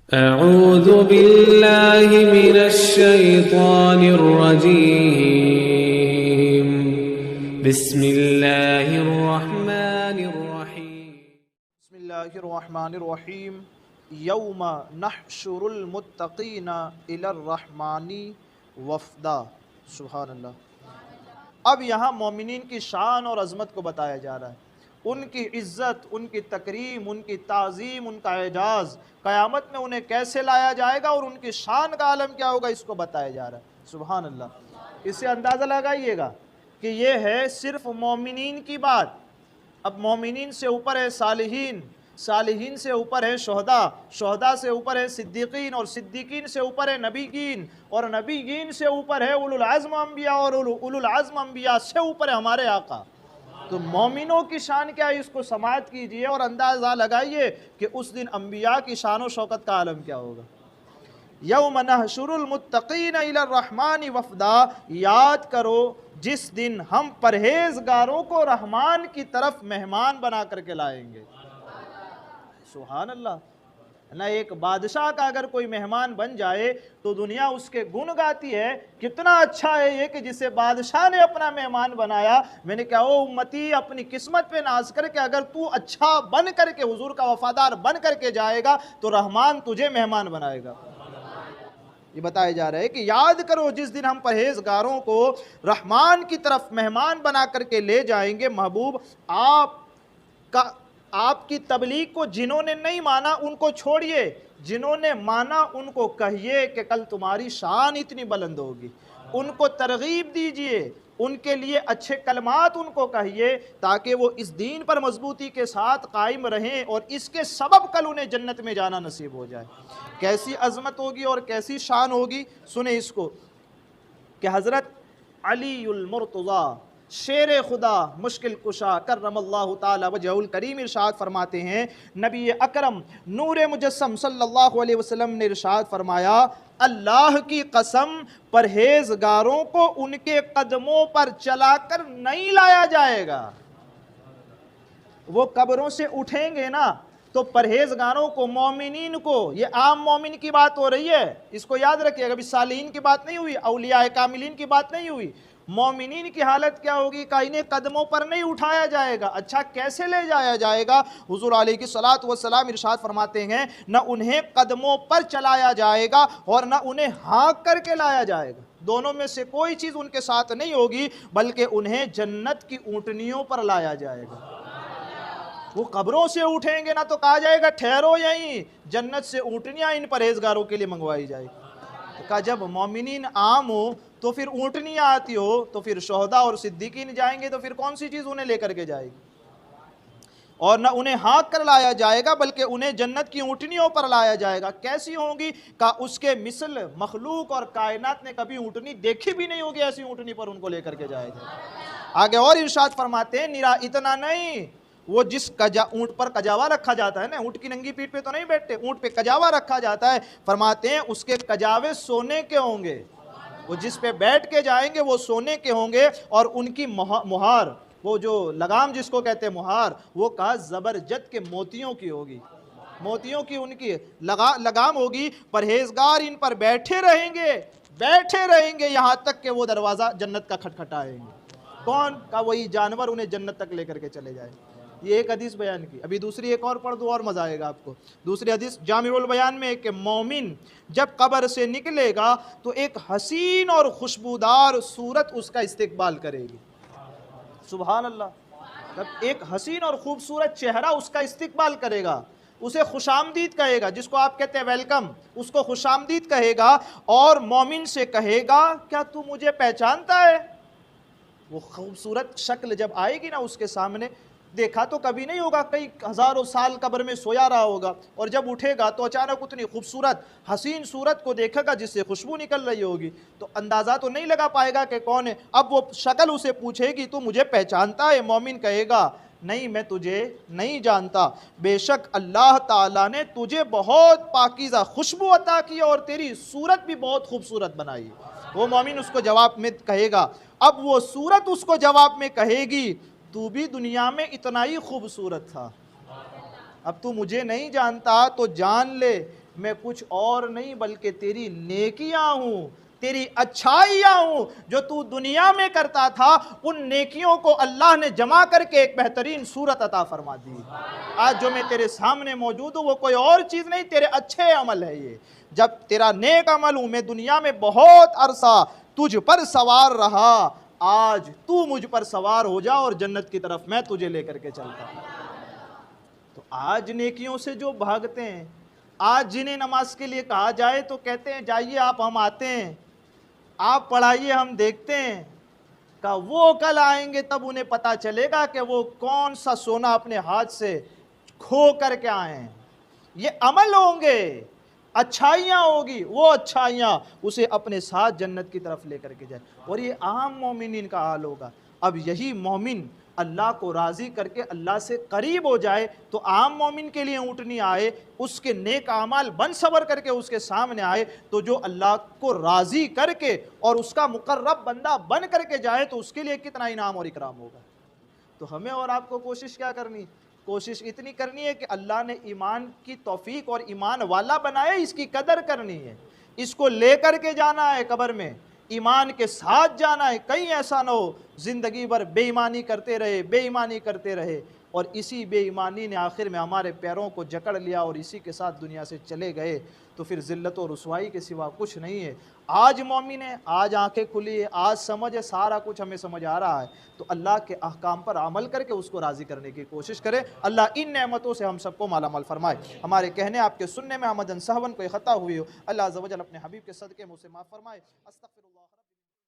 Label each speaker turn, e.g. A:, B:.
A: अऊज़ु बिल्लाहि मिनश्शैतानिर्रजीम। बिस्मिल्लाहिर्रहमानिर्रहीम।
B: बिस्मिल्लाहिर्रहमानिर्रहीम। यौम नहशुरुल मुत्तक़ीना इलर रहमानी वफ़दा। सुभान अल्लाह। अब यहाँ मोमिनीन की शान और अज़मत को बताया जा रहा है, उनकी इज़्ज़त, उनकी तकरीम, उनकी ताज़ीम, उनका एजाज़, क़यामत में उन्हें कैसे लाया जाएगा और उनकी शान का आलम क्या होगा, इसको बताया जा रहा है। सुभान अल्लाह। इससे अंदाज़ा लगाइएगा कि ये है सिर्फ़ मोमिनीन की बात। अब मोमिनीन से ऊपर है सालिहीन, सालिहीन से ऊपर है शुहदा, शुहदा से ऊपर है सिद्दीकीन, और सिद्दीकीन से ऊपर है नबीगीन, और नबीगीन से ऊपर है उलुल आज़्म अंबिया, और उलुल आज़्म अंबिया से ऊपर है हमारे आका। तो मोमिनों की शान क्या है, इसको समाअत कीजिए और अंदाज़ा लगाइए कि उस दिन अंबिया की शान और शौकत का आलम क्या होगा। यौम नहशुरुल मुत्तक़ीना इलर रहमानी वफ़दा। याद करो जिस दिन हम परहेजगारों को रहमान की तरफ मेहमान बना करके लाएंगे। सुभान अल्लाह। ना एक बादशाह का अगर कोई मेहमान बन जाए तो दुनिया उसके गुण गाती है, कितना अच्छा है ये कि जिसे बादशाह ने अपना मेहमान बनाया। मैंने कहा ओ उम्मती, अपनी किस्मत पे नाज करके अगर तू अच्छा बन करके, हुजूर का वफादार बन करके जाएगा तो रहमान तुझे मेहमान बनाएगा। ये बताया जा रहा है कि याद करो जिस दिन हम परहेजगारों को रहमान की तरफ मेहमान बना करके ले जाएंगे। महबूब, आपकी तबलीग को जिन्होंने नहीं माना उनको छोड़िए, जिन्होंने माना उनको कहिए कि कल तुम्हारी शान इतनी बुलंद होगी। उनको तरगीब दीजिए, उनके लिए अच्छे कलमात उनको कहिए ताकि वो इस दीन पर मजबूती के साथ कायम रहें और इसके सबब कल उन्हें जन्नत में जाना नसीब हो जाए। कैसी अज़मत होगी और कैसी शान होगी, सुने इसको कि हज़रत अलीउल मुर्तज़ा शेर खुदा मुश्किल कुशा करमल्लाहु ताला वजहुल करीम इरशाद फरमाते हैं, नबी अकरम नूर मुजस्सम सल्लल्लाहु अलैहि वसल्लम ने इरशाद फरमाया, अल्लाह की कसम, परहेजगारों को उनके कदमों पर चलाकर नहीं लाया जाएगा। वो कब्रों से उठेंगे ना तो परहेजगारों को, मोमिनीन को, ये आम मोमिन की बात हो रही है, इसको याद रखिएगा। अभी सालीन की बात नहीं हुई, औलिया कामिलीन की बात नहीं हुई। मोमिनीन की हालत क्या होगी का इन्हें कदमों पर नहीं उठाया जाएगा। अच्छा, कैसे ले जाया जाएगा? हुजूर अलैहिस्सलातु वस्सलाम इरशाद फरमाते हैं, न उन्हें कदमों पर चलाया जाएगा और न उन्हें हाँक करके लाया जाएगा। दोनों में से कोई चीज़ उनके साथ नहीं होगी, बल्कि उन्हें जन्नत की ऊँटनियों पर लाया जाएगा। वो कब्रों से उठेंगे ना तो कहा जाएगा ठहरो यहीं, जन्नत से ऊँटनियाँ इन परहेजगारों के लिए मंगवाई जाएगी। तो कहा जब मोमिनीन आम हो तो फिर ऊँटनियाँ आती हो, तो फिर शोहदा और सिद्दीकीन जाएंगे तो फिर कौन सी चीज़ उन्हें लेकर के जाएगी? और न उन्हें हाँक कर लाया जाएगा बल्कि उन्हें जन्नत की ऊँटनियों पर लाया जाएगा। कैसी होंगी का उसके मिसल मखलूक और कायनात ने कभी ऊँटनी देखी भी नहीं होगी, ऐसी ऊँटनी पर उनको लेकर के जाएगा। आगे और इरशाद फरमाते हैं, निरा इतना नहीं, वो जिस ऊँट पर कजावा रखा जाता है ना, ऊँट की नंगी पीठ पे तो नहीं बैठते, ऊँट पे कजावा रखा जाता है, फरमाते हैं उसके कजावे सोने के होंगे। वो जिस पे बैठ के जाएंगे वो सोने के होंगे, और उनकी मुहार, वो जो लगाम जिसको कहते हैं मुहार, वो कहा ज़बरजद के मोतियों की होगी, मोतियों की उनकी लगाम होगी। परहेजगार इन पर बैठे रहेंगे यहाँ तक कि वो दरवाज़ा जन्नत का खटखटाएंगे। कौन का? वही जानवर उन्हें जन्नत तक लेकर के चले जाए। ये एक हदीस बयान की। अभी दूसरी एक और पढ़ दो और मज़ा आएगा आपको। दूसरी हदीस जामिउल बयान में एक मोमिन जब कब्र से निकलेगा तो एक हसीन और खुशबूदार सूरत उसका इस्तिकबाल करेगी। सुभान अल्लाह। तब एक हसीन और खूबसूरत चेहरा उसका इस्तिकबाल करेगा, उसे खुशामदीद कहेगा, जिसको आप कहते हैं वेलकम, उसको खुशामदीद कहेगा और मोमिन से कहेगा, क्या तू मुझे पहचानता है? वो खूबसूरत शक्ल जब आएगी ना उसके सामने, देखा तो कभी नहीं होगा, कई हज़ारों साल कब्र में सोया रहा होगा, और जब उठेगा तो अचानक उतनी खूबसूरत हसीन सूरत को देखेगा जिससे खुशबू निकल रही होगी, तो अंदाज़ा तो नहीं लगा पाएगा कि कौन है। अब वो शक्ल उसे पूछेगी, तो मुझे पहचानता है? मोमिन कहेगा, नहीं, मैं तुझे नहीं जानता, बेशक अल्लाह ताला ने तुझे बहुत पाकीज़ा खुशबू अता की और तेरी सूरत भी बहुत खूबसूरत बनाई। वो मोमिन उसको जवाब में कहेगा, अब वो सूरत उसको जवाब में कहेगी, तू भी दुनिया में इतना ही खूबसूरत था, अब तू मुझे नहीं जानता तो जान ले, मैं कुछ और नहीं बल्कि तेरी नेकियां हूँ, तेरी अच्छाइयाँ हूँ। जो तू दुनिया में करता था उन नेकियों को अल्लाह ने जमा करके एक बेहतरीन सूरत अता फरमा दी। आज जो मैं तेरे सामने मौजूद हूँ वो कोई और चीज़ नहीं, तेरे अच्छे अमल है ये। जब तेरा नेक अमल हूँ, मैं दुनिया में बहुत अरसा तुझ पर सवार रहा, आज तू मुझ पर सवार हो जा और जन्नत की तरफ मैं तुझे लेकर के चलता हूँ। तो आज नेकियों से जो भागते हैं, आज जिन्हें नमाज के लिए कहा जाए तो कहते हैं जाइए आप, हम आते हैं, आप पढ़ाइए हम देखते हैं, का वो कल आएंगे तब उन्हें पता चलेगा कि वो कौन सा सोना अपने हाथ से खो करके आए हैं। ये अमल होंगे, अच्छाइयाँ होगी, वो अच्छाइयाँ उसे अपने साथ जन्नत की तरफ लेकर के जाए। और ये आम मोमिनीन का हाल होगा। अब यही मोमिन अल्लाह को राज़ी करके अल्लाह से करीब हो जाए तो आम मोमिन के लिए ऊँटनी आए, उसके नेक आमाल बन सबर करके उसके सामने आए, तो जो अल्लाह को राज़ी करके और उसका मुकर्रब बंदा बन करके जाए तो उसके लिए कितना इनाम और इकराम होगा। तो हमें और आपको कोशिश क्या करनी, कोशिश इतनी करनी है कि अल्लाह ने ईमान की तौफीक और ईमान वाला बनाए, इसकी कदर करनी है, इसको लेकर के जाना है कब्र में, ईमान के साथ जाना है। कहीं ऐसा ना हो ज़िंदगी भर बेईमानी करते रहे, बेईमानी करते रहे और इसी बेईमानी ने आखिर में हमारे पैरों को जकड़ लिया और इसी के साथ दुनिया से चले गए, तो फिर ज़िल्लत और रुसवाई के सिवा कुछ नहीं है। आज मोमिन है, आज आंखें खुली है, आज समझ है, सारा कुछ हमें समझ आ रहा है, तो अल्लाह के अहकाम पर अमल करके उसको राज़ी करने की कोशिश करें। अल्लाह इन नेमतों से हम सबको मालामाल फरमाए। हमारे कहने आपके सुनने में आमदन सहवन कोई ख़ता हुई हो, अल्लाह अज़्ज़ व जल अपने हबीब के सदक़े मुझसे माफ़ फरमाए। अस्तग़फिरुल्लाह।